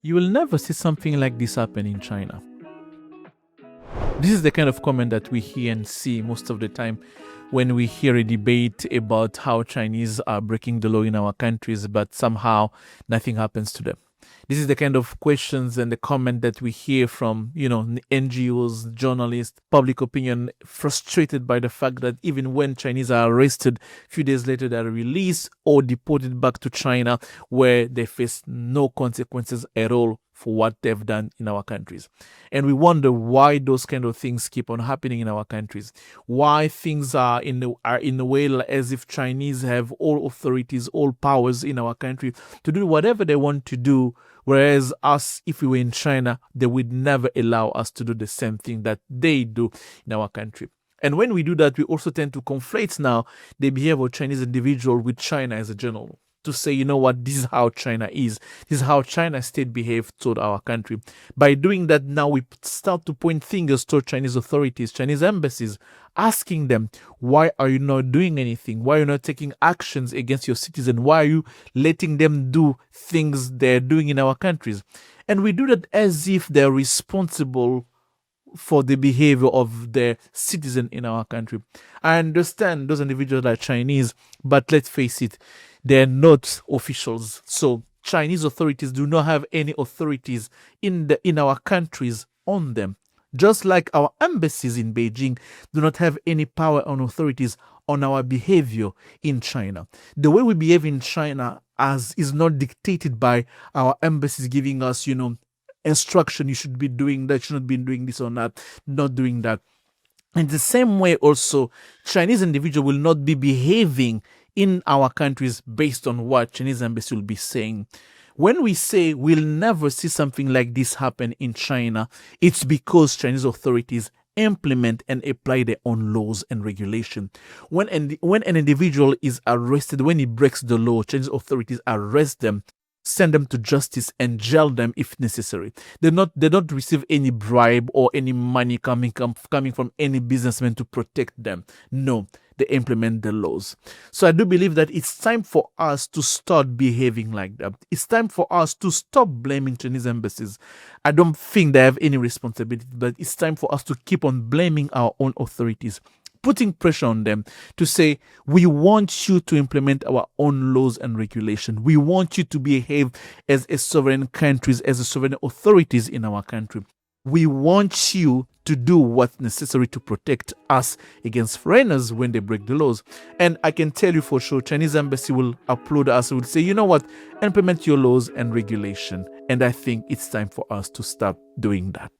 You will never see something like this happen in China. This is the kind of comment that we hear and see most of the time when we hear a debate about how Chinese are breaking the law in our countries, but somehow nothing happens to them. This is the kind of questions and the comment that we hear from, NGOs, journalists, public opinion, frustrated by the fact that even when Chinese are arrested, a few days later they are released or deported back to China, where they face no consequences at all for what they've done in our countries. And we wonder why those kind of things keep on happening in our countries. Why things are in a way as if Chinese have all authorities, all powers in our country to do whatever they want to do, whereas us, if we were in China, they would never allow us to do the same thing that they do in our country. And when we do that, we also tend to conflate now the behavior of Chinese individual with China as a general, to say, you know what, this is how China is. This is how China state behaves toward our country. By doing that, now we start to point fingers toward Chinese authorities, Chinese embassies, asking them, why are you not doing anything? Why are you not taking actions against your citizens? Why are you letting them do things they're doing in our countries? And we do that as if they're responsible for the behavior of their citizen in our country. I understand those individuals are Chinese, but let's face it, they're not officials. So Chinese authorities do not have any authorities in our countries on them. Just like our embassies in Beijing do not have any power on authorities on our behavior in China. The way we behave in China is not dictated by our embassies giving us, instruction, you should be doing that, you should not be doing this or not doing that. In the same way also, Chinese individual will not be behaving in our countries based on what Chinese embassy will be saying. When we say we'll never see something like this happen in China, it's because Chinese authorities implement and apply their own laws and regulation. When an individual is arrested, when he breaks the law, Chinese authorities arrest them, send them to justice, and jail them if necessary. They don't receive any bribe or any money coming from any businessman to protect them. No, they implement the laws. So I do believe that it's time for us to start behaving like that. It's time for us to stop blaming Chinese embassies. I don't think they have any responsibility, but it's time for us to keep on blaming our own authorities, putting pressure on them to say, we want you to implement our own laws and regulation. We want you to behave as a sovereign countries, as a sovereign authorities in our country. We want you to do what's necessary to protect us against foreigners when they break the laws. And I can tell you for sure, Chinese embassy will applaud us, will say, you know what, implement your laws and regulation. And I think it's time for us to start doing that.